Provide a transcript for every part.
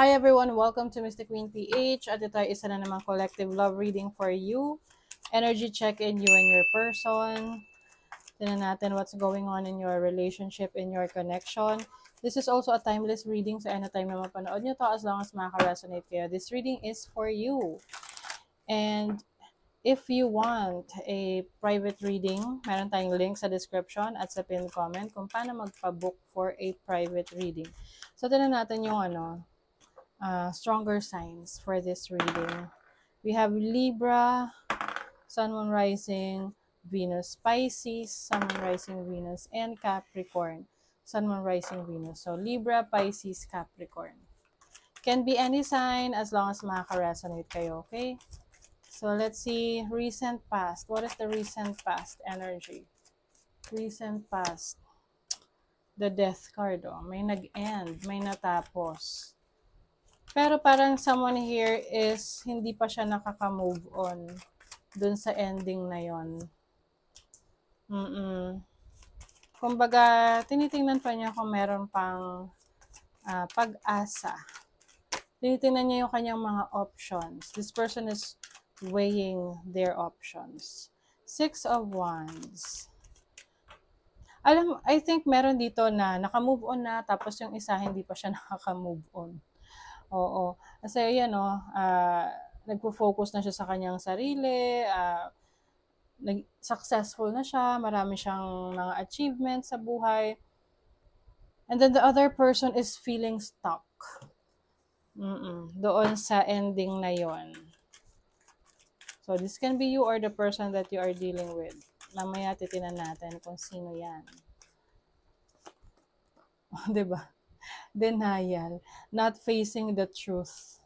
Hi everyone, welcome to Mystic Queen PH. At ito ay isa na namang collective love reading for you. Energy check-in, you and your person. Tignan natin what's going on in your relationship, in your connection. This is also a timeless reading, so anytime na mapanood nyo to, as long as makaka-resonate kayo. This reading is for you. And if you want a private reading, meron tayong link sa description at sa pinned comment kung paano magpa-book for a private reading. So tignan natin yung stronger signs for this reading. We have Libra, Sun, Moon, Rising, Venus, Pisces, Sun, Moon, Rising, Venus, and Capricorn. Sun, Moon, Rising, Venus. So Libra, Pisces, Capricorn. Can be any sign as long as makaka-resonate kayo, okay? So let's see, recent past. What is the recent past energy? Recent past. The Death card, oh. May nag-end, may natapos. Pero parang someone here is hindi pa siya nakaka-move on dun sa ending na yon. Kumbaga, tinitingnan pa niya kung meron pang pag-asa. Tinitingnan niya yung kanyang mga options. This person is weighing their options. Six of Wands. I think meron dito na naka-move on na, tapos yung isa hindi pa siya nakaka-move on. Oo. Kasi yan, nagpo-focus na siya sa kanyang sarili, successful na siya, marami siyang mga achievements sa buhay. And then the other person is feeling stuck. Doon sa ending na yon. So this can be you or the person that you are dealing with. Mamaya titinan natin kung sino yan. Diba? Denial, not facing the truth.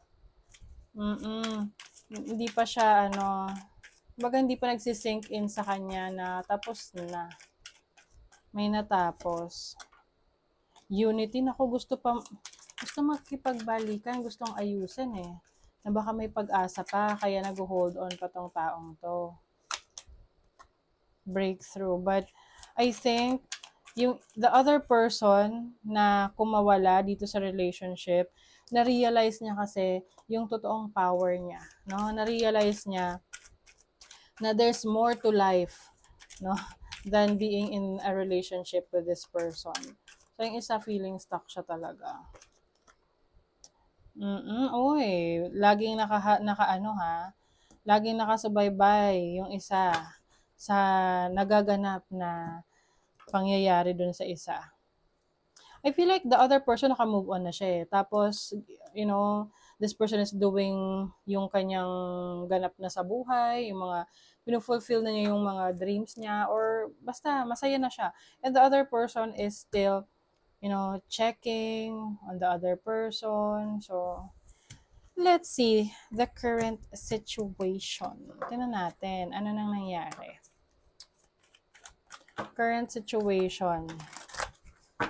Hindi pa siya baga hindi pa nagsisink in sa kanya na tapos na. May natapos. Unity, naku, gusto makipagbalikan, gustong ayusin eh. Na baka may pag-asa pa, kaya nag-hold on pa tong taong to. Breakthrough. But I think the other person na kumawala dito sa relationship, na-realize niya kasi yung totoong power niya, no? Na-realize niya na there's more to life, no, than being in a relationship with this person. So yung isa feeling stuck siya talaga. Laging laging nakasubaybay yung isa sa nagaganap na pangyayari dun sa isa. I feel like the other person naka-move on na siya eh. Tapos, this person is doing yung kanyang ganap na sa buhay, yung mga pinufulfill na niya yung mga dreams niya, or basta masaya na siya. And the other person is still, checking on the other person. So, let's see the current situation. Tingnan natin, ano nang nangyari. Current situation.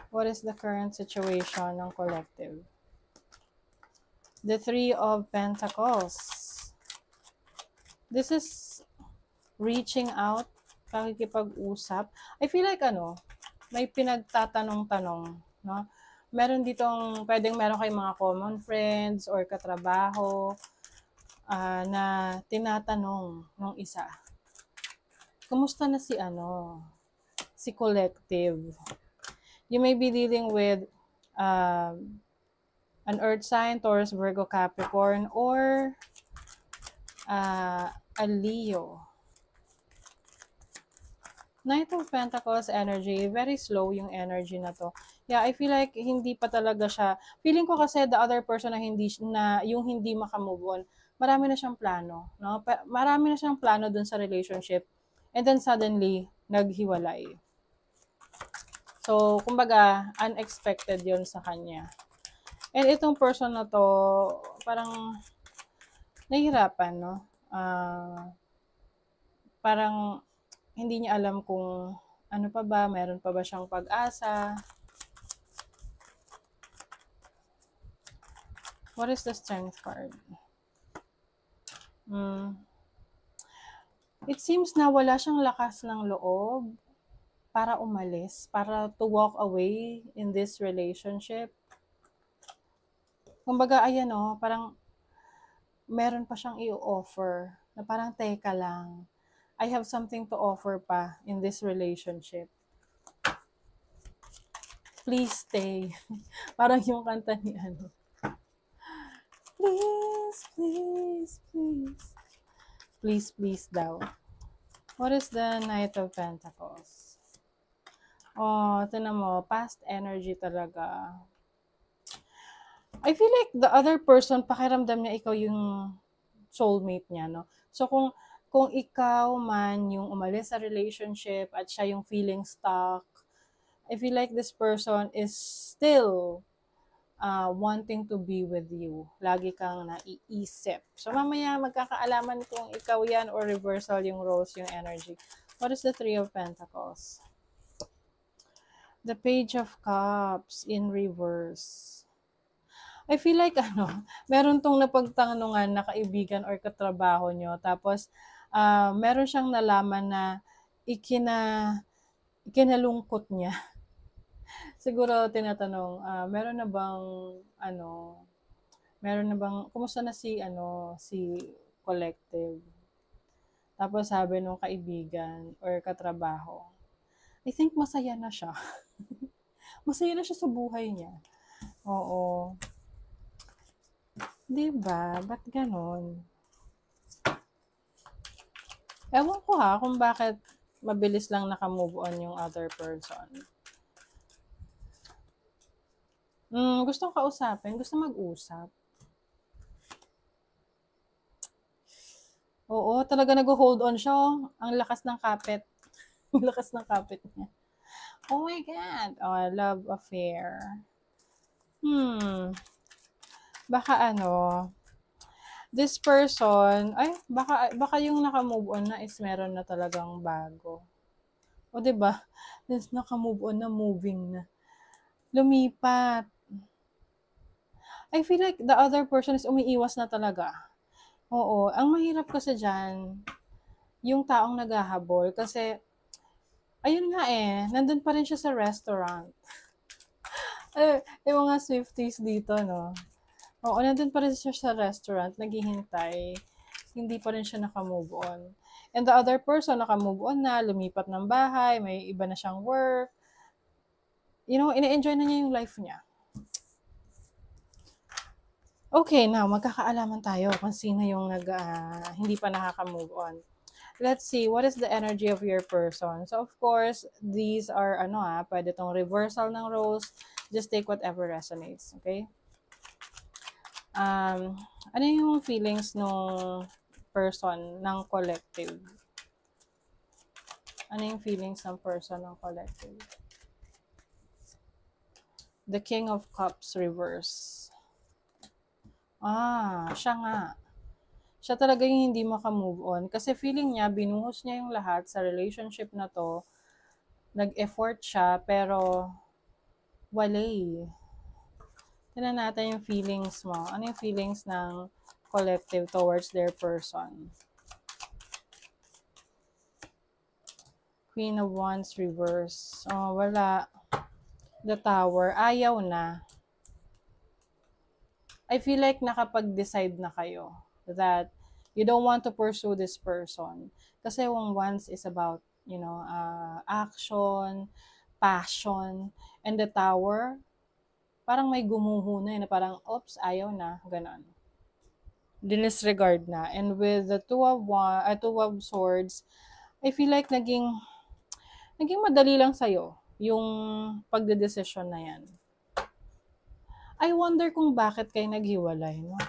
What is the current situation ng collective? The Three of Pentacles. This is reaching out, pakikipag-usap. I feel like may pinagtatanong-tanong, no? Meron ditong, pwedeng meron kayong mga common friends or katrabaho na tinatanong ng isa. Kumusta na si collective? You may be dealing with an earth sign, Taurus, Virgo, Capricorn, or a Leo. Knight of Pentacles energy, very slow yung energy na to. Yeah, I feel like hindi pa talaga siya. Feeling ko kasi the other person yung hindi makamove on, marami na siyang plano, no? Marami na siyang plano dun sa relationship. And then suddenly, naghiwalay. So, kumbaga, unexpected yon sa kanya. And itong person na to, parang nahihirapan, no? Parang hindi niya alam kung ano pa ba, meron pa ba siyang pag-asa. What is the Strength card? It seems na wala siyang lakas ng loob para umalis, para to walk away in this relationship. Kumbaga, ayan o, parang meron pa siyang i-offer na parang teka lang. I have something to offer pa in this relationship. Please stay. Parang yung kanta ni ano. Please, please, please. Please, please daw. What is the Knight of Pentacles? Oh, tinan mo, past energy talaga. I feel like the other person, pakiramdam niya ikaw yung soulmate niya, no? So, kung ikaw man yung umalis sa relationship at siya yung feeling stuck, I feel like this person is still wanting to be with you. Lagi kang naiisip. So, mamaya magkakaalaman kung ikaw yan or reversal yung roles, yung energy. What is the Three of Pentacles? The Page of Cups in reverse. I feel like, meron tong napagtanungan na kaibigan or katrabaho nyo. Tapos, meron siyang nalaman na ikinalungkot niya. Siguro tinatanong, meron na bang, kumusta na si collective? Tapos sabi nung kaibigan or katrabaho, I think masaya na siya. Masaya na siya sa buhay niya. Oo. Diba? Ba't ganon? Ewan ko kung bakit mabilis lang nakamove on yung other person. Gustong kausapin, gusto mag-usap. Oo, talaga nag-hold on siya. Ang lakas ng kapit. Ang lakas ng kapit niya. Oh my God. Oh, love affair. Baka this person, baka yung naka-move on na is meron na talagang bago. O, diba? This naka-move on na, moving na. Lumipat. I feel like the other person is umiiwas na talaga. Oo. Ang mahirap kasi dyan, yung taong naghahabol. Kasi, ayun nga nandun pa rin siya sa restaurant. Yung mga Swifties dito, no? Oo, nandun pa rin siya sa restaurant, naghihintay. Hindi pa rin siya naka-move on. And the other person, naka-move on na, lumipat ng bahay, may iba na siyang work. Ine-enjoy na niya yung life niya. Okay, now, magkakaalaman tayo kung sino yung hindi pa nakaka-move on. Let's see, what is the energy of your person? So, of course, these are, pwede tong reversal ng roles. Just take whatever resonates, okay? Ano yung feelings ng person ng collective? Ano yung feelings ng person ng collective? The King of Cups reverse. Siya nga. Siya talaga yung hindi maka-move on. Kasi feeling niya, binuhos niya yung lahat sa relationship na to. Nag-effort siya, pero wala Tignan natin yung feelings mo. Ano yung feelings ng collective towards their person? Queen of Wands reverse. Oh, wala. The Tower. Ayaw na. I feel like nakapag-decide na kayo that you don't want to pursue this person. Kasi yung Wands is about, action, passion, and the Tower, parang may gumuho na parang, oops, ayaw na, ganon. Dinisregard na. And with the Two of Swords, I feel like naging madali lang sa'yo yung pagdedesisyon na yan. I wonder kung bakit kayo naghiwalay, no?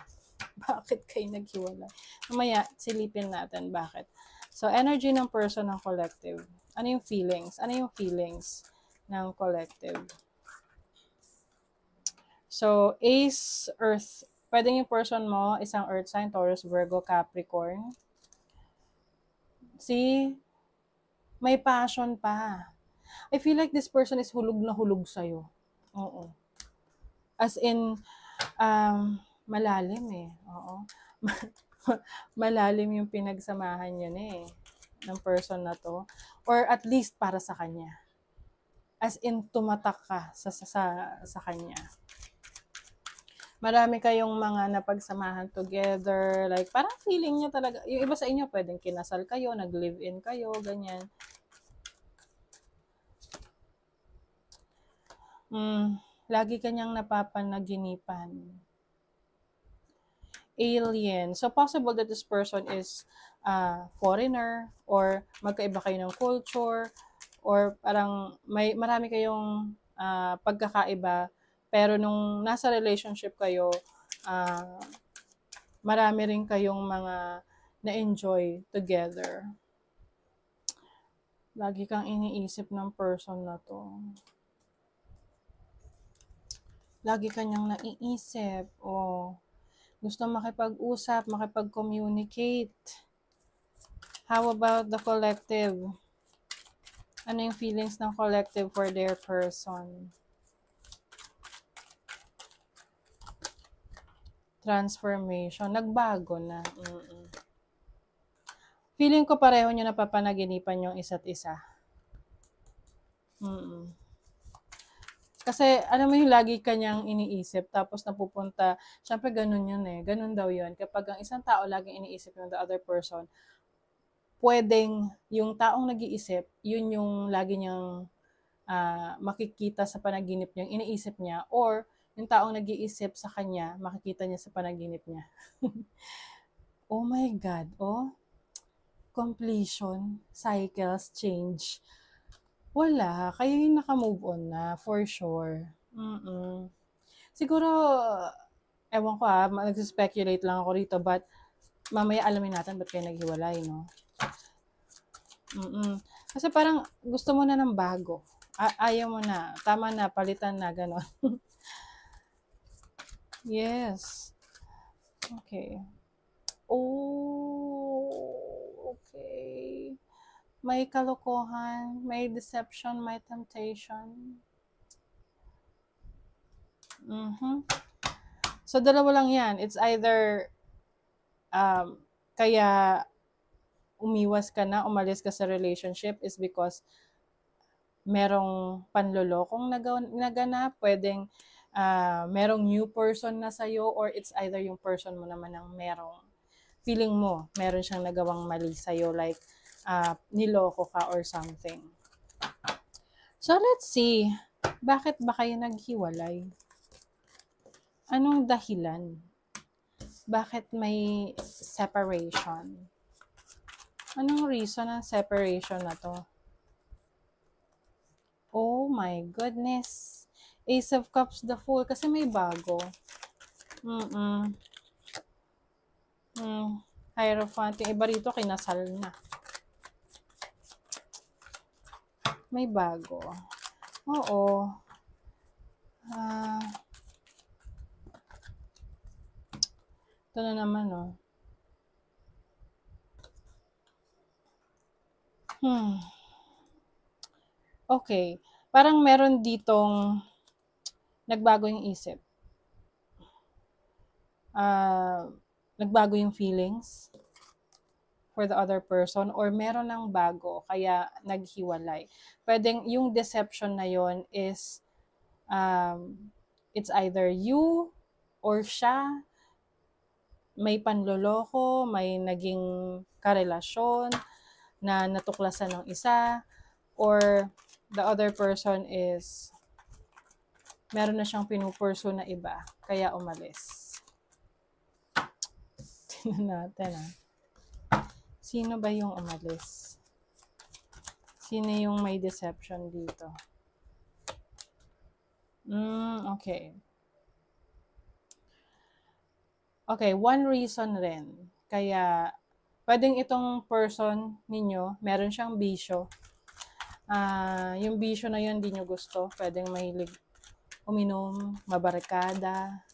Bakit kayo naghiwalay? Mamaya, silipin natin bakit. So, energy ng person ng collective. Ano yung feelings? Ano yung feelings ng collective? So, Ace, Earth. Pwede yung person mo, isang Earth sign, Taurus, Virgo, Capricorn. See? May passion pa. I feel like this person is hulog na hulog sa'yo. Oo. As in, malalim Oo. Malalim yung pinagsamahan niyo ng person na to. Or at least para sa kanya. As in, tumatak ka sa kanya. Marami kayong mga napagsamahan together. Like, parang feeling niya talaga. Yung iba sa inyo, pwedeng kinasal kayo, nag-live-in kayo, ganyan. Lagi kanyang napapanaginipan. Alien. So, possible that this person is foreigner or magkaiba kayo ng culture or parang marami kayong pagkakaiba pero nung nasa relationship kayo, marami rin kayong mga na-enjoy together. Lagi kang iniisip ng person na to. Lagi kanyang naiisip. Gusto makipag-usap, makipag-communicate. How about the collective? Ano yung feelings ng collective for their person? Transformation. Nagbago na. Feeling ko pareho nyo napapanaginipan yung isa't isa. Kasi, alam mo yung lagi kanyang iniisip, tapos napupunta, syempre ganun yun eh. Ganun daw yun. Kapag ang isang tao laging iniisip yung the other person, pwedeng yung taong nag-iisip, yun yung lagi niyang makikita sa panaginip niya, iniisip niya, or yung taong nag-iisip sa kanya, makikita niya sa panaginip niya. Oh my God, completion, cycles, change. Wala, kayo yung naka-move on na, for sure. Siguro, ewan ko mag-speculate lang ako rito, but mamaya alamin natin ba't kayo naghiwalay, no? Kasi parang gusto mo na ng bago. Ayaw mo na, tama na, palitan na, gano'n. Yes. Okay. Okay. May kalokohan, may deception, may temptation. So, dalawa lang yan. It's either kaya umiwas ka na, umalis ka sa relationship is because merong panlolokong naganap, pwedeng merong new person na sa'yo, or it's either yung person mo naman ang merong feeling mo, meron siyang nagawang mali sa'yo, like niloko ka or something. So, let's see. Bakit ba kayo naghiwalay? Anong dahilan? Bakit may separation? Anong reason ng separation na to? Oh my goodness. Ace of Cups, the Fool. Kasi may bago. Hierophant. Yung iba rito, kinasal na. May bago. Oo. Ito na naman, Okay. Parang meron ditong nagbago yung isip. Nagbago yung feelings for the other person, or meron ng bago, kaya naghiwalay. Pwedeng yung deception na yon is it's either you or siya may panloloko, may naging karelasyon na natuklasan ng isa, or the other person is meron na siyang pinupurso na iba, kaya umalis. Tingnan natin Sino ba yung umalis? Sino yung may deception dito? Okay. Okay, one reason rin. Kaya, pwedeng itong person ninyo, meron siyang bisyo. Yung bisyo na yun, di nyo gusto. Pwedeng mahilig uminom, mabarikada.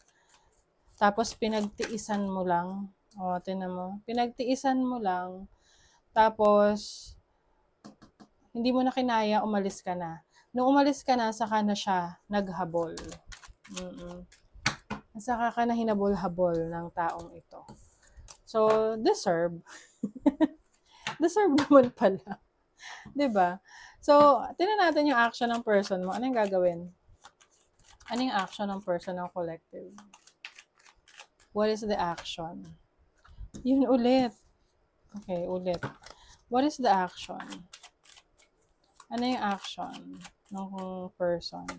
Tapos, pinagtiisan mo lang. Tinan mo. Pinagtiisan mo lang. Tapos, hindi mo na kinaya, umalis ka na. Nung umalis ka na, saka na siya naghabol. Saka ka na hinabol-habol ng taong ito. So, deserve. Deserve naman pala. 'Di ba? So, tingnan natin yung action ng person mo. Ano yung gagawin? Ano yung action ng person ng collective? What is the action? Yun ulit. Okay, ulit. What is the action? Ano yung action ng person?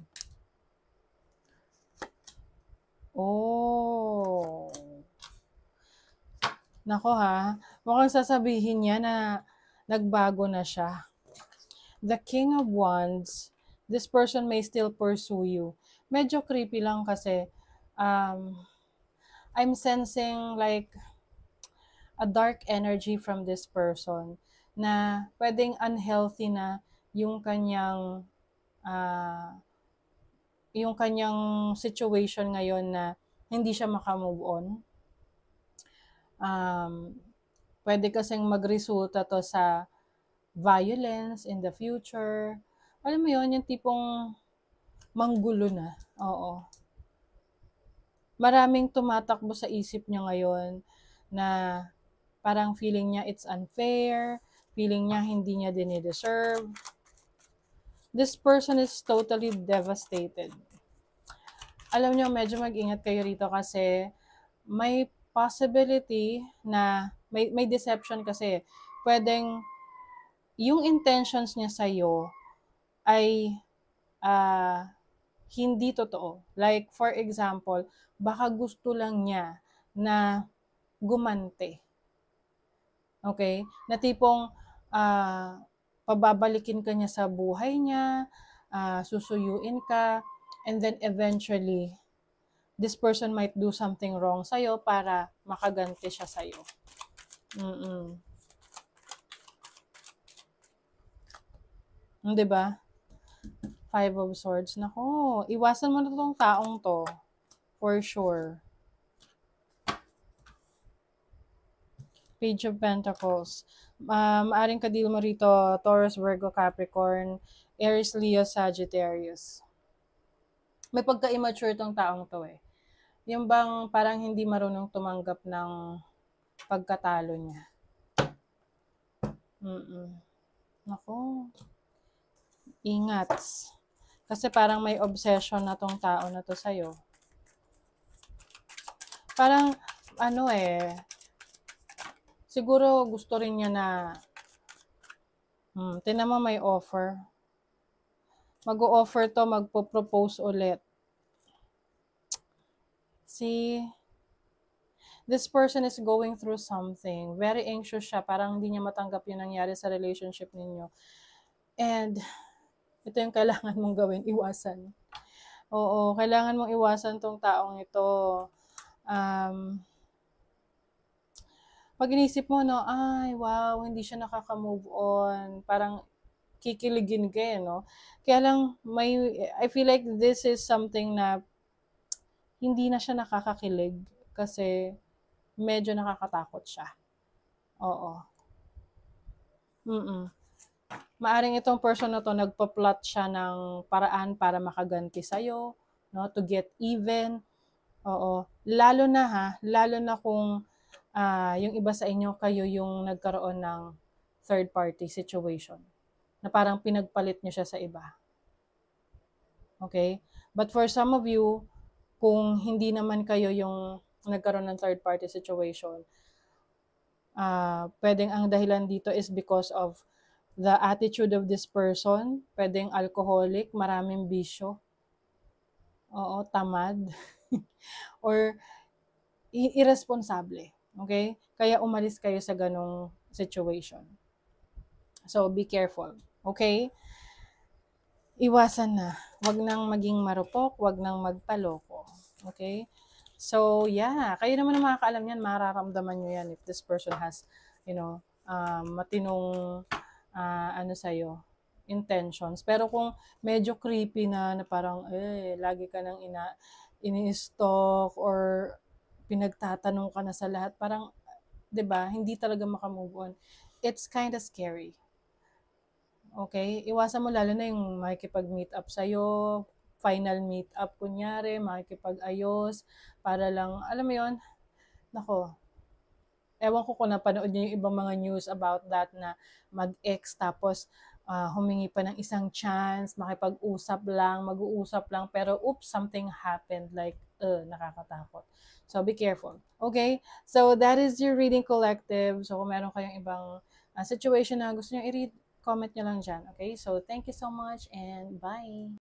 Oh. Nako ha, mukhang sasabihin niya na nagbago na siya. The King of Wands, this person may still pursue you. Medyo creepy lang kasi I'm sensing like a dark energy from this person na pwedeng unhealthy na yung kanyang situation ngayon na hindi siya makamove on. Pwede kasing magresulta to sa violence in the future. Alam mo yun, yung tipong manggulo na. Oo. Maraming tumatakbo sa isip niya ngayon na parang feeling niya it's unfair, feeling niya hindi niya dinideserve. This person is totally devastated. Alam niyo, medyo mag-ingat kayo rito kasi may possibility na may deception kasi. Pwedeng yung intentions niya sa'yo ay hindi totoo. Like, for example, baka gusto lang niya na gumante. Okay? Na tipong pababalikin ka niya sa buhay niya, susuyuin ka, and then eventually, this person might do something wrong sa'yo para makaganti siya sa'yo. Diba? 5 of Swords. Nako, iwasan mo na tong taong to. For sure. Page of Pentacles. Maaring kadil mo rito, Taurus, Virgo, Capricorn, Aries, Leo, Sagittarius. May pagka-immature tong taong to eh. Yung bang parang hindi marunong tumanggap ng pagkatalo niya. Nako. Ingat. Kasi parang may obsession na tong tao na to sa'yo. Parang, siguro gusto rin niya na, tinan mo may offer. Mag-o-offer to, magpo-propose ulit. See? This person is going through something. Very anxious siya. Parang hindi niya matanggap yung nangyari sa relationship ninyo. And, ito yung kailangan mong gawin, iwasan. Oo, kailangan mong iwasan tong taong ito. Pag inisip mo, no, ay, wow, hindi siya nakaka-move on. Parang kikiligin ka eh, no? Kaya lang, I feel like this is something na hindi na siya nakakakilig kasi medyo nakakatakot siya. Oo. Maaring itong person na to, nagpa-plot siya ng paraan para makaganti sa'yo, no? To get even. Oo. Lalo na kung yung iba sa inyo, kayo yung nagkaroon ng third party situation. Na parang pinagpalit niyo siya sa iba. Okay? But for some of you, kung hindi naman kayo yung nagkaroon ng third party situation, pwedeng ang dahilan dito is because of the attitude of this person. Pwedeng alcoholic, maraming bisyo. Oo, tamad. Or irresponsible. Okay? Kaya umalis kayo sa ganong situation. So, be careful. Okay? Iwasan na. Wag nang maging marupok, wag nang magpaloko. Okay? So, yeah. Kayo naman ang makakaalam yan, mararamdaman nyo yan if this person has, matinong sa'yo, intentions. Pero kung medyo creepy na parang, lagi ka nang ini-stalk or pinagtatanong ka na sa lahat, parang, 'di ba, hindi talaga makamove on. It's kind of scary. Okay? Iwasan mo lalo na yung makikipag-meet up sa'yo, final meet up kunyari, makikipag-ayos, para lang, alam mo yon, nako, ewan ko kung napanood niyo yung ibang mga news about that na mag-ex tapos humingi pa ng isang chance, makipag-usap lang, mag-uusap lang, pero oops, something happened, like, nakakatakot. So, be careful. Okay? So, that is your reading collective. So, kung meron kayong ibang situation na gusto nyo i-read, comment nyo lang dyan. Okay? So, thank you so much and bye!